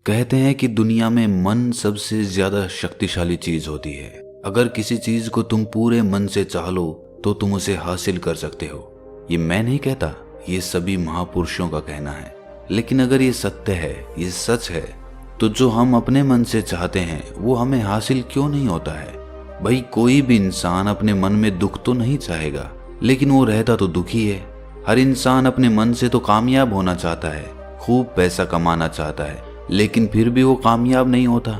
कहते हैं कि दुनिया में मन सबसे ज्यादा शक्तिशाली चीज होती है। अगर किसी चीज को तुम पूरे मन से चाह लो तो तुम उसे हासिल कर सकते हो। ये मैं नहीं कहता, ये सभी महापुरुषों का कहना है। लेकिन अगर ये सत्य है, ये सच है, तो जो हम अपने मन से चाहते हैं वो हमें हासिल क्यों नहीं होता है? भाई, कोई भी इंसान अपने मन में दुख तो नहीं चाहेगा, लेकिन वो रहता तो दुखी है। हर इंसान अपने मन से तो कामयाब होना चाहता है, खूब पैसा कमाना चाहता है, लेकिन फिर भी वो कामयाब नहीं होता।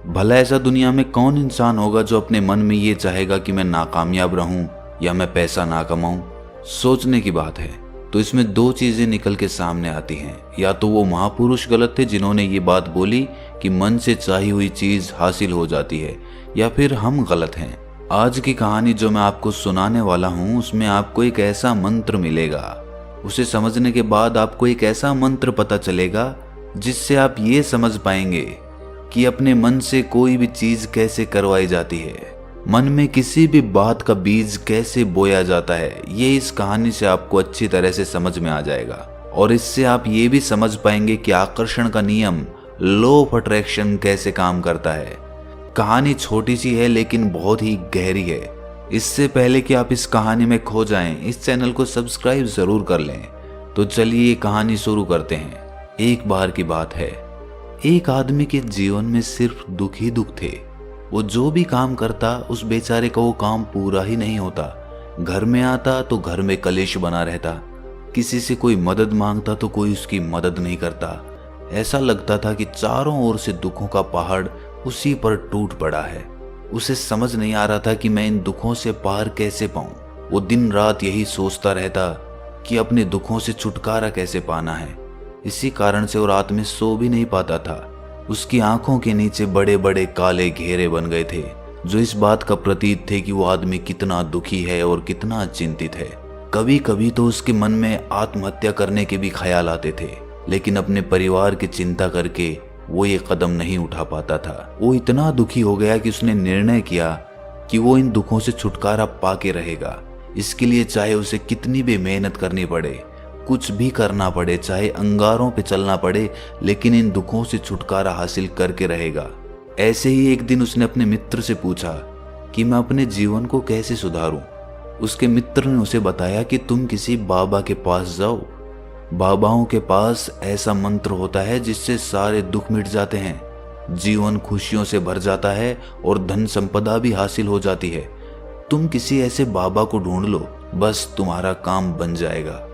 भला ऐसा दुनिया में कौन इंसान होगा जो अपने मन में ये चाहेगा कि मैं नाकामयाब रहूं या मैं पैसा ना कमाऊं? सोचने की बात है। तो इसमें दो चीजें निकल के सामने आती हैं। या तो वो महापुरुष गलत थे जिन्होंने ये बात बोली कि मन से चाही हुई चीज हासिल हो जाती है, या फिर हम गलत हैं। आज की कहानी जो मैं आपको सुनाने वाला हूँ उसमें आपको एक ऐसा मंत्र मिलेगा। उसे समझने के बाद आपको एक ऐसा मंत्र पता चलेगा जिससे आप ये समझ पाएंगे कि अपने मन से कोई भी चीज कैसे करवाई जाती है, मन में किसी भी बात का बीज कैसे बोया जाता है। ये इस कहानी से आपको अच्छी तरह से समझ में आ जाएगा। और इससे आप ये भी समझ पाएंगे कि आकर्षण का नियम, लॉ ऑफ अट्रैक्शन कैसे काम करता है। कहानी छोटी सी है लेकिन बहुत ही गहरी है। इससे पहले कि आप इस कहानी में खो जाएं, इस चैनल को सब्सक्राइब जरूर कर लें। तो चलिए ये कहानी शुरू करते हैं। एक बार की बात है, एक आदमी के जीवन में सिर्फ दुख ही दुख थे। वो जो भी काम करता उस बेचारे का वो काम पूरा ही नहीं होता। घर में आता तो घर में कलेश बना रहता, किसी से कोई मदद मांगता तो कोई उसकी मदद नहीं करता। ऐसा लगता था कि चारों ओर से दुखों का पहाड़ उसी पर टूट पड़ा है। उसे समझ नहीं आ रहा था कि मैं इन दुखों से पार कैसे पाऊं। वो दिन रात यही सोचता रहता कि अपने दुखों से छुटकारा कैसे पाना है। इसी कारण से वो रात में सो भी नहीं पाता था। उसकी आंखों के नीचे बड़े बड़े काले घेरे बन गए थे, जो इस बात का प्रतीक थे कि वो आदमी कितना दुखी है और कितना चिंतित है। कभी कभी तो उसके मन में आत्महत्या करने के भी ख्याल आते थे, लेकिन अपने परिवार की चिंता करके वो ये कदम नहीं उठा पाता था। वो इतना दुखी हो गया कि उसने निर्णय किया कि वो इन दुखों से छुटकारा पाके रहेगा। इसके लिए चाहे उसे कितनी भी मेहनत करनी पड़े, कुछ भी करना पड़े, चाहे अंगारों पे चलना पड़े, लेकिन इन दुखों से छुटकारा हासिल करके रहेगा। ऐसे ही एक दिन उसने अपने मित्र से पूछा कि मैं अपने जीवन को कैसे सुधारूं। उसके मित्र ने उसे बताया कि तुम किसी बाबा के पास जाओ। बाबाओं के पास ऐसा मंत्र होता है जिससे सारे दुख मिट जाते हैं, जीवन खुशियों से भर जाता है और धन संपदा भी हासिल हो जाती है। तुम किसी ऐसे बाबा को ढूंढ लो, बस तुम्हारा काम बन जाएगा।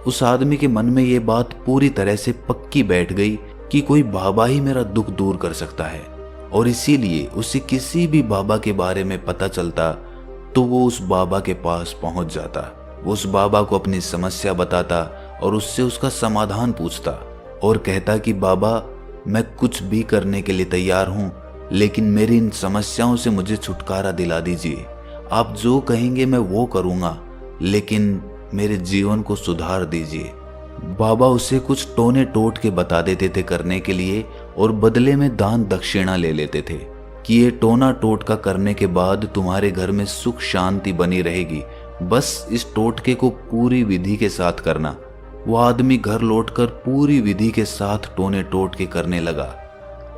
उस आदमी के मन में ये बात पूरी तरह से पक्की बैठ गई कि कोई बाबा ही मेरा दुख दूर कर सकता है, और इसीलिए उसे किसी भी बाबा के बारे में पता चलता तो वो उस बाबा के पास पहुंच जाता। वो उस बाबा को अपनी समस्या बताता और उससे उसका समाधान पूछता और कहता कि बाबा, मैं कुछ भी करने के लिए तैयार हूं, लेकिन मेरी इन समस्याओं से मुझे छुटकारा दिला दीजिए। आप जो कहेंगे मैं वो करूंगा, लेकिन मेरे जीवन को सुधार दीजिए। बाबा उसे कुछ टोने टोट के बता देते थे करने के लिए, और बदले में दान दक्षिणा ले लेते थे कि ये टोना टोटका करने के बाद तुम्हारे घर में सुख शांति बनी रहेगी, बस इस टोटके को पूरी विधि के साथ करना। वो आदमी घर लौटकर पूरी विधि के साथ टोने टोटके करने लगा,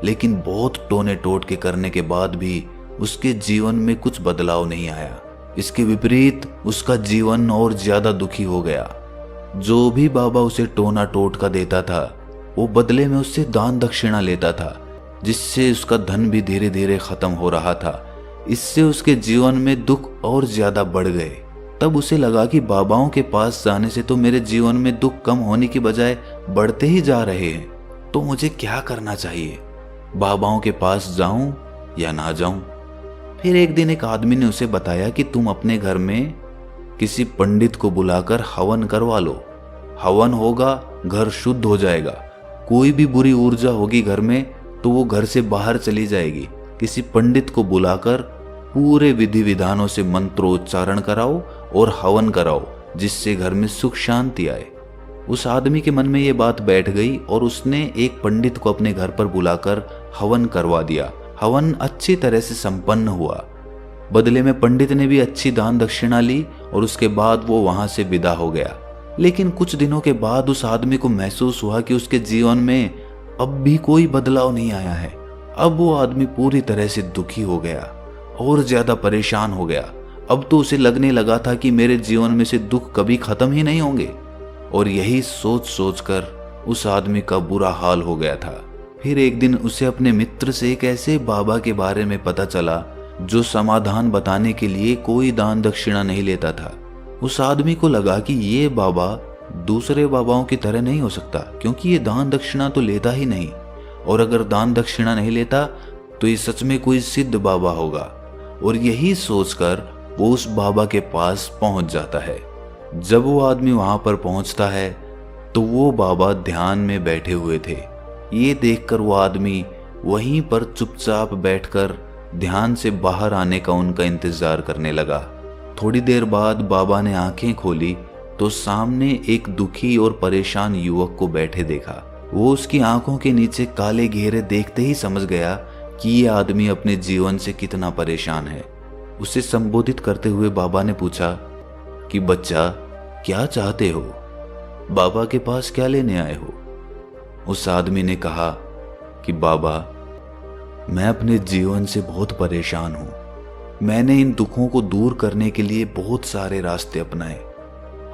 लेकिन बहुत टोने टोटके करने के बाद भी उसके जीवन में कुछ बदलाव नहीं आया। इसके विपरीत उसका जीवन और ज्यादा दुखी हो गया। जो भी बाबा उसे टोना टोटका देता था वो बदले में उससे दान दक्षिणा लेता था, जिससे उसका धन भी धीरे धीरे खत्म हो रहा था। इससे उसके जीवन में दुख और ज्यादा बढ़ गए। तब उसे लगा कि बाबाओं के पास जाने से तो मेरे जीवन में दुख कम होने की बजाय बढ़ते ही जा रहे हैं, तो मुझे क्या करना चाहिए? बाबाओं के पास जाऊं या ना जाऊं? फिर एक दिन एक आदमी ने उसे बताया कि तुम अपने घर में किसी पंडित को बुलाकर हवन करवा लो। हवन होगा, घर शुद्ध हो जाएगा। कोई भी बुरी ऊर्जा होगी घर में तो वो घर से बाहर चली जाएगी। किसी पंडित को बुलाकर पूरे विधि विधानों से मंत्रोच्चारण कराओ और हवन कराओ, जिससे घर में सुख शांति आए। उस आदमी के मन में ये बात बैठ गई और उसने एक पंडित को अपने घर पर बुलाकर हवन करवा दिया। हवन अच्छी तरह से संपन्न हुआ। बदले में पंडित ने भी अच्छी दान दक्षिणा ली और उसके बाद वो वहां से विदा हो गया। लेकिन कुछ दिनों के बाद उस आदमी को महसूस हुआ कि उसके जीवन में अब भी कोई बदलाव नहीं आया है। अब वो आदमी पूरी तरह से दुखी हो गया और ज्यादा परेशान हो गया। अब तो उसे लगने लगा था कि मेरे जीवन में से दुख कभी खत्म ही नहीं होंगे। और यही सोच सोच कर उस आदमी का बुरा हाल हो गया था। फिर एक दिन उसे अपने मित्र से एक ऐसे बाबा के बारे में पता चला जो समाधान बताने के लिए कोई दान दक्षिणा नहीं लेता था। उस आदमी को लगा कि ये बाबा दूसरे बाबाओं की तरह नहीं हो सकता, क्योंकि ये दान दक्षिणा तो लेता ही नहीं, और अगर दान दक्षिणा नहीं लेता तो ये सच में कोई सिद्ध बाबा होगा। और यही सोचकर वो उस बाबा के पास पहुंच जाता है। जब वो आदमी वहां पर पहुंचता है तो वो बाबा ध्यान में बैठे हुए थे। ये देखकर वो आदमी वहीं पर चुपचाप बैठकर ध्यान से बाहर आने का उनका इंतजार करने लगा। थोड़ी देर बाद बाबा ने आंखें खोली तो सामने एक दुखी और परेशान युवक को बैठे देखा। वो उसकी आंखों के नीचे काले घेरे देखते ही समझ गया कि ये आदमी अपने जीवन से कितना परेशान है। उसे संबोधित करते हुए बाबा ने पूछा कि बच्चा, क्या चाहते हो? बाबा के पास क्या लेने आए हो? उस आदमी ने कहा कि बाबा, मैं अपने जीवन से बहुत परेशान हूं। मैंने इन दुखों को दूर करने के लिए बहुत सारे रास्ते अपनाए।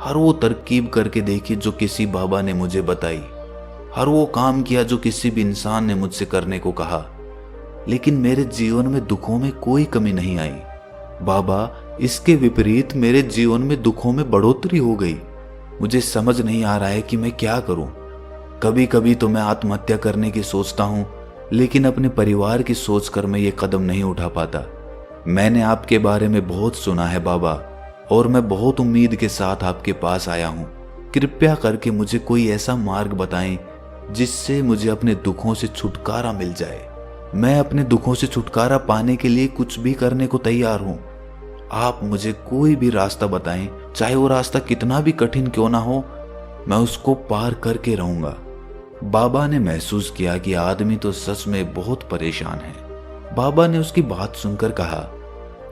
हर वो तरकीब करके देखी जो किसी बाबा ने मुझे बताई। हर वो काम किया जो किसी भी इंसान ने मुझसे करने को कहा, लेकिन मेरे जीवन में दुखों में कोई कमी नहीं आई। बाबा, इसके विपरीत मेरे जीवन में दुखों में बढ़ोतरी हो गई। मुझे समझ नहीं आ रहा है कि मैं क्या करूं। कभी कभी तो मैं आत्महत्या करने की सोचता हूं, लेकिन अपने परिवार की सोचकर मैं ये कदम नहीं उठा पाता। मैंने आपके बारे में बहुत सुना है बाबा, और मैं बहुत उम्मीद के साथ आपके पास आया हूं। कृपया करके मुझे कोई ऐसा मार्ग बताएं जिससे मुझे अपने दुखों से छुटकारा मिल जाए। मैं अपने दुखों से छुटकारा पाने के लिए कुछ भी करने को तैयार हूं। आप मुझे कोई भी रास्ता बताएं, चाहे वो रास्ता कितना भी कठिन क्यों ना हो, मैं उसको पार करके रहूंगा। बाबा ने महसूस किया कि आदमी तो सच में बहुत परेशान है। बाबा ने उसकी बात सुनकर कहा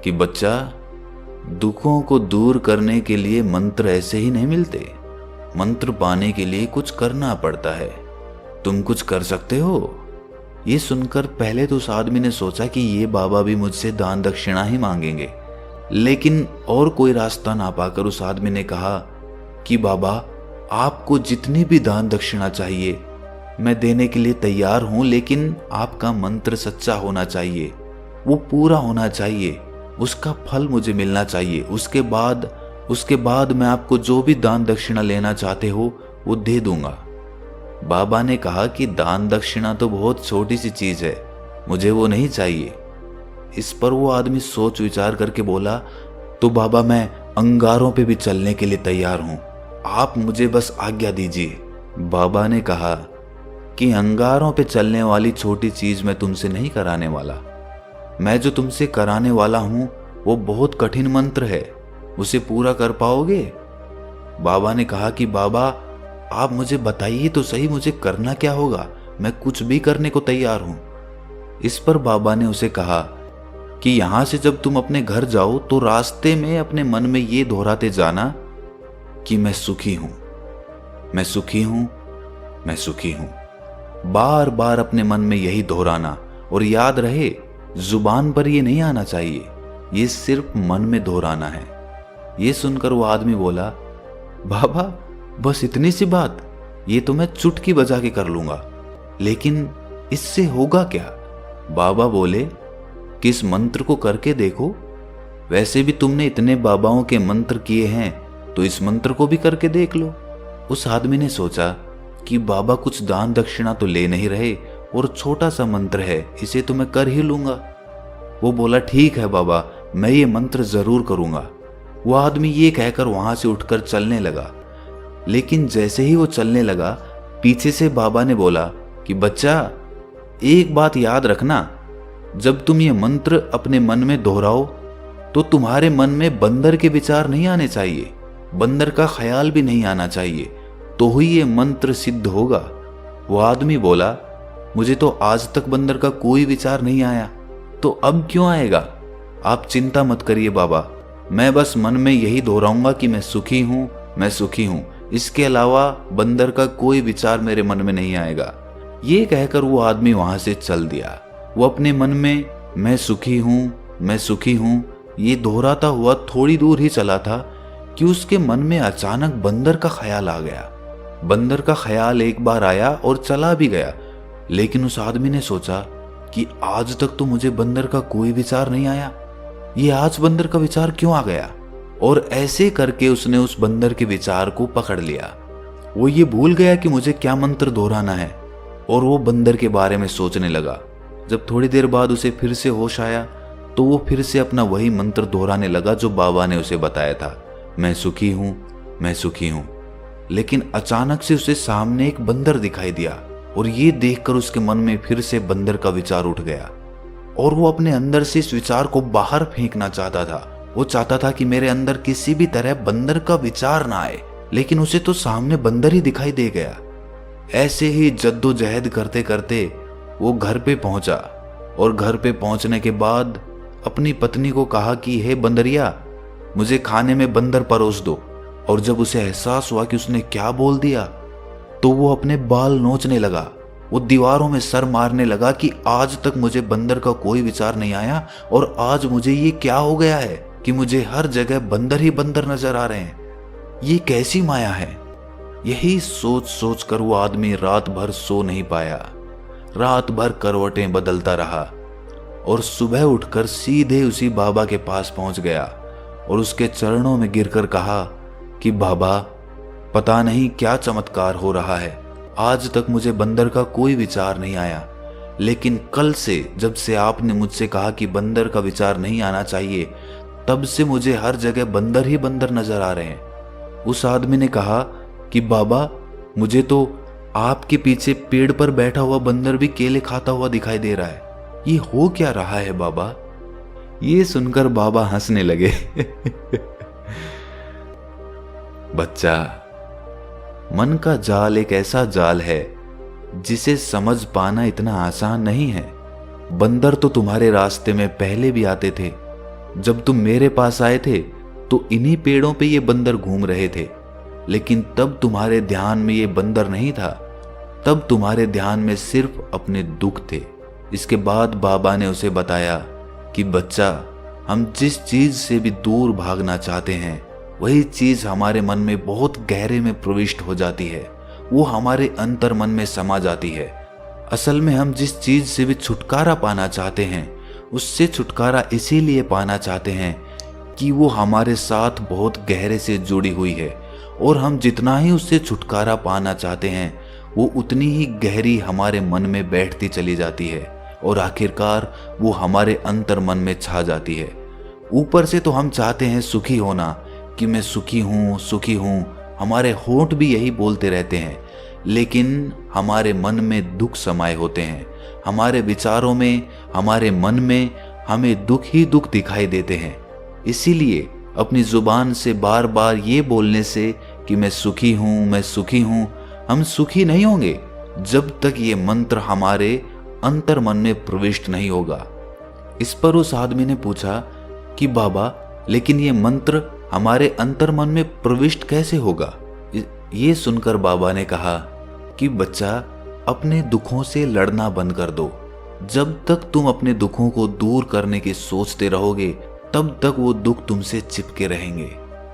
कि बच्चा, दुखों को दूर करने के लिए मंत्र ऐसे ही नहीं मिलते। मंत्र पाने के लिए कुछ करना पड़ता है। तुम कुछ कर सकते हो? ये सुनकर पहले तो उस आदमी ने सोचा कि ये बाबा भी मुझसे दान दक्षिणा ही मांगेंगे, लेकिन और कोई रास्ता ना पाकर उस आदमी ने कहा कि बाबा, आपको जितनी भी दान दक्षिणा चाहिए मैं देने के लिए तैयार हूं, लेकिन आपका मंत्र सच्चा होना चाहिए, वो पूरा होना चाहिए, उसका फल मुझे मिलना चाहिए। उसके बाद मैं आपको जो भी दान दक्षिणा लेना चाहते हो वो दे दूंगा। बाबा ने कहा कि दान दक्षिणा तो बहुत छोटी सी चीज है, मुझे वो नहीं चाहिए। इस पर वो आदमी सोच विचार करके बोला, तो बाबा, मैं अंगारों पे भी चलने के लिए तैयार हूं, आप मुझे बस आज्ञा दीजिए। बाबा ने कहा कि अंगारों पे चलने वाली छोटी चीज मैं तुमसे नहीं कराने वाला। मैं जो तुमसे कराने वाला हूं वो बहुत कठिन मंत्र है, उसे पूरा कर पाओगे? बाबा ने कहा कि बाबा, आप मुझे बताइए तो सही, मुझे करना क्या होगा? मैं कुछ भी करने को तैयार हूं। इस पर बाबा ने उसे कहा कि यहां से जब तुम अपने घर जाओ तो रास्ते में अपने मन में ये दोहराते जाना कि मैं सुखी हूं, मैं सुखी हूं, मैं सुखी हूं। बार बार अपने मन में यही दोहराना, और याद रहे, जुबान पर ये नहीं आना चाहिए, ये सिर्फ मन में दोहराना है। ये सुनकर वो आदमी बोला, बाबा, बस इतनी सी बात? ये तो मैं चुटकी बजा के कर लूंगा, लेकिन इससे होगा क्या? बाबा बोले कि इस मंत्र को करके देखो। वैसे भी तुमने इतने बाबाओं के मंत्र किए हैं, तो इस मंत्र को भी करके देख लो। उस आदमी ने सोचा कि बाबा कुछ दान दक्षिणा तो ले नहीं रहे, और छोटा सा मंत्र है, इसे तो मैं कर ही लूंगा। वो बोला, ठीक है बाबा, मैं ये मंत्र जरूर करूंगा। वो आदमी ये कहकर वहां से उठकर चलने लगा, लेकिन जैसे ही वो चलने लगा, पीछे से बाबा ने बोला कि बच्चा, एक बात याद रखना, जब तुम ये मंत्र अपने मन में दोहराओ तो तुम्हारे मन में बंदर के विचार नहीं आने चाहिए, बंदर का ख्याल भी नहीं आना चाहिए, तो ही ये मंत्र सिद्ध होगा। वो आदमी बोला, मुझे तो आज तक बंदर का कोई विचार नहीं आया, तो अब क्यों आएगा? आप चिंता मत करिए बाबा, मैं बस मन में यही दोहराऊंगा कि मैं सुखी हूं, मैं सुखी हूं। इसके अलावा बंदर का कोई विचार मेरे मन में नहीं आएगा। ये कहकर वो आदमी वहां से चल दिया। वो अपने मन में मैं सुखी हूं, मैं सुखी हूं ये दोहराता हुआ थोड़ी दूर ही चला था कि उसके मन में अचानक बंदर का ख्याल आ गया। बंदर का ख्याल एक बार आया और चला भी गया, लेकिन उस आदमी ने सोचा कि आज तक तो मुझे बंदर का कोई विचार नहीं आया, ये आज बंदर का विचार क्यों आ गया। और ऐसे करके उसने उस बंदर के विचार को पकड़ लिया। वो ये भूल गया कि मुझे क्या मंत्र दोहराना है और वो बंदर के बारे में सोचने लगा। जब थोड़ी देर बाद उसे फिर से होश आया तो वो फिर से अपना वही मंत्र दोहराने लगा जो बाबा ने उसे बताया था, मैं सुखी हूं, मैं सुखी हूं। लेकिन अचानक से उसे सामने एक बंदर दिखाई दिया और ये देखकर उसके मन में फिर से बंदर का विचार उठ गया और वो अपने अंदर से इस विचार को बाहर फेंकना चाहता था। वो चाहता था कि मेरे अंदर किसी भी तरह बंदर का विचार ना आए, लेकिन उसे तो सामने बंदर ही दिखाई दे गया। ऐसे ही जद्दोजहद करते करते वो घर पे पहुंचा और घर पे पहुंचने के बाद अपनी पत्नी को कहा कि हे बंदरिया, मुझे खाने में बंदर परोस दो। और जब उसे एहसास हुआ कि उसने क्या बोल दिया तो वो अपने बाल नोचने लगा। वो दीवारों में सर मारने लगा कि आज तक मुझे बंदर का कोई विचार नहीं आया और आज मुझे ये क्या हो गया है कि मुझे हर जगह बंदर ही बंदर नजर आ रहे हैं। ये कैसी माया है। यही सोच सोच कर वो आदमी रात भर सो नहीं पाया। रात भर करवटें बदलता रहा और सुबह उठकर सीधे उसी बाबा के पास पहुंच गया और उसके चरणों में गिरकर कहा कि बाबा, पता नहीं क्या चमत्कार हो रहा है, आज तक मुझे बंदर का कोई विचार नहीं आया, लेकिन कल से जब से आपने मुझसे कहा कि बंदर का विचार नहीं आना चाहिए, तब से मुझे हर जगह बंदर ही बंदर नजर आ रहे हैं। उस आदमी ने कहा कि बाबा, मुझे तो आपके पीछे पेड़ पर बैठा हुआ बंदर भी केले खाता हुआ दिखाई दे रहा है, ये हो क्या रहा है बाबा। ये सुनकर बाबा हंसने लगे। बच्चा, मन का जाल एक ऐसा जाल है जिसे समझ पाना इतना आसान नहीं है। बंदर तो तुम्हारे रास्ते में पहले भी आते थे। जब तुम मेरे पास आए थे तो इन्हीं पेड़ों पे ये बंदर घूम रहे थे, लेकिन तब तुम्हारे ध्यान में ये बंदर नहीं था, तब तुम्हारे ध्यान में सिर्फ अपने दुख थे। इसके बाद बाबा ने उसे बताया कि बच्चा, हम जिस चीज से भी दूर भागना चाहते हैं वही चीज हमारे मन में बहुत गहरे में प्रविष्ट हो जाती है, वो हमारे अंतर मन में समा जाती है। असल में हम जिस चीज से भी छुटकारा पाना चाहते हैं उससे छुटकारा इसीलिए पाना चाहते हैं कि वो हमारे साथ बहुत गहरे से जुड़ी हुई है, और हम जितना ही उससे छुटकारा पाना चाहते हैं वो उतनी ही गहरी हमारे मन में बैठती चली जाती है और आखिरकार वो हमारे अंतर मन में छा जाती है। ऊपर से तो हम चाहते हैं सुखी होना कि मैं सुखी हूँ, सुखी हूँ, हमारे होंठ भी यही बोलते रहते हैं, लेकिन हमारे मन में दुख समाये होते हैं। हमारे विचारों में, हमारे मन में हमें दुख ही दुख दिखाई देते हैं। इसीलिए अपनी जुबान से बार बार ये बोलने से कि मैं सुखी हूँ, मैं सुखी हूँ, हम सुखी नहीं होंगे जब तक ये मंत्र हमारे अंतर मन में प्रविष्ट नहीं होगा। इस पर उस आदमी ने पूछा कि बाबा, लेकिन ये मंत्र हमारे अंतर मन में प्रविष्ट कैसे होगा। ये सुनकर बाबा ने कहा कि बच्चा, अपने दुखों से लड़ना बंद कर दो। जब तक तुम अपने दुखों को दूर करने की सोचते रहोगे तब तक वो दुख तुमसे चिपके रहेंगे,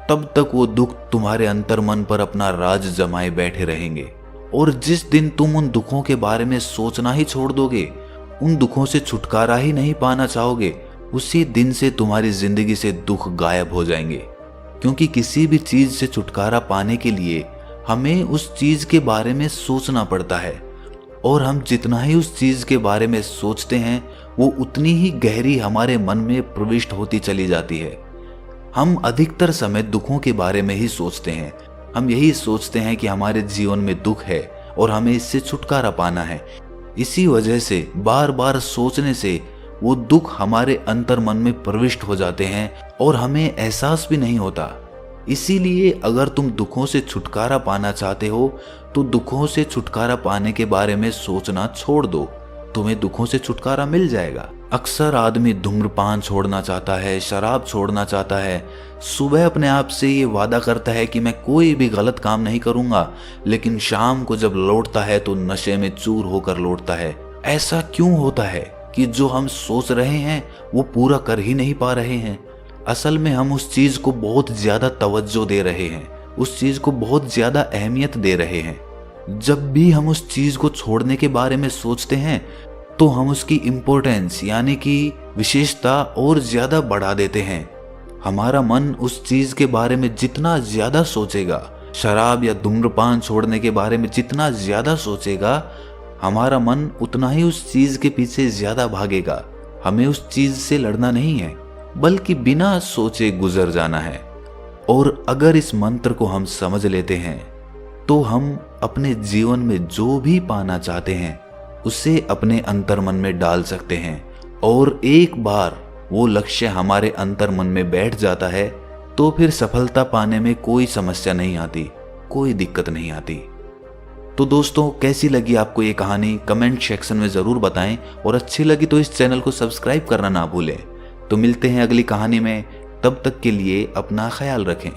तब तक वो दुख तुम्हारे अंतर मन पर अपना राज जमाए बैठे रहेंगे। और जिस दिन तुम उन दुखों के बारे में सोचना ही छोड़ दोगे, उन दुखों से छुटकारा ही नहीं पाना चाहोगे, उसी दिन से तुम्हारी जिंदगी से दुख गायब हो जाएंगे। क्योंकि किसी भी चीज से छुटकारा पाने के लिए हमें उस चीज के बारे में सोचना पड़ता है, और हम जितना ही उस चीज के बारे में सोचते हैं वो उतनी ही गहरी हमारे मन में प्रविष्ट होती चली जाती है। हम अधिकतर समय दुखों के बारे में ही सोचते हैं। हम यही सोचते हैं कि हमारे जीवन में दुख है और हमें इससे छुटकारा पाना है। इसी वजह से बार बार सोचने से वो दुख हमारे अंतर मन में प्रविष्ट हो जाते हैं और हमें एहसास भी नहीं होता। इसीलिए अगर तुम दुखों से छुटकारा पाना चाहते हो तो दुखों से छुटकारा पाने के बारे में सोचना छोड़ दो, तुम्हें दुखों से छुटकारा मिल जाएगा। अक्सर आदमी धूम्रपान छोड़ना चाहता है, शराब छोड़ना चाहता है, सुबह अपने आप से ये वादा करता है कि मैं कोई भी गलत काम नहीं करूंगा, लेकिन शाम को जब लौटता है तो नशे में चूर होकर लौटता है। ऐसा क्यों होता है कि जो हम सोच रहे हैं वो पूरा कर ही नहीं पा रहे हैं? असल में हम उस चीज को बहुत ज्यादा तवज्जो दे रहे हैं, उस चीज को बहुत ज्यादा अहमियत दे रहे हैं। जब भी हम उस चीज को छोड़ने के बारे में सोचते हैं तो हम उसकी इम्पोर्टेंस यानी कि विशेषता और ज्यादा बढ़ा देते हैं। हमारा मन उस चीज के बारे में जितना ज्यादा सोचेगा, शराब या धूम्रपान छोड़ने के बारे में जितना ज्यादा सोचेगा, हमारा मन उतना ही उस चीज के पीछे ज्यादा भागेगा। हमें उस चीज से लड़ना नहीं है, बल्कि बिना सोचे गुजर जाना है। और अगर इस मंत्र को हम समझ लेते हैं तो हम अपने जीवन में जो भी पाना चाहते हैं उसे अपने अंतर्मन में डाल सकते हैं। और एक बार वो लक्ष्य हमारे अंतर्मन में बैठ जाता है तो फिर सफलता पाने में कोई समस्या नहीं आती, कोई दिक्कत नहीं आती। तो दोस्तों, कैसी लगी आपको ये कहानी कमेंट सेक्शन में ज़रूर बताएं, और अच्छी लगी तो इस चैनल को सब्सक्राइब करना ना भूलें। तो मिलते हैं अगली कहानी में, तब तक के लिए अपना ख्याल रखें।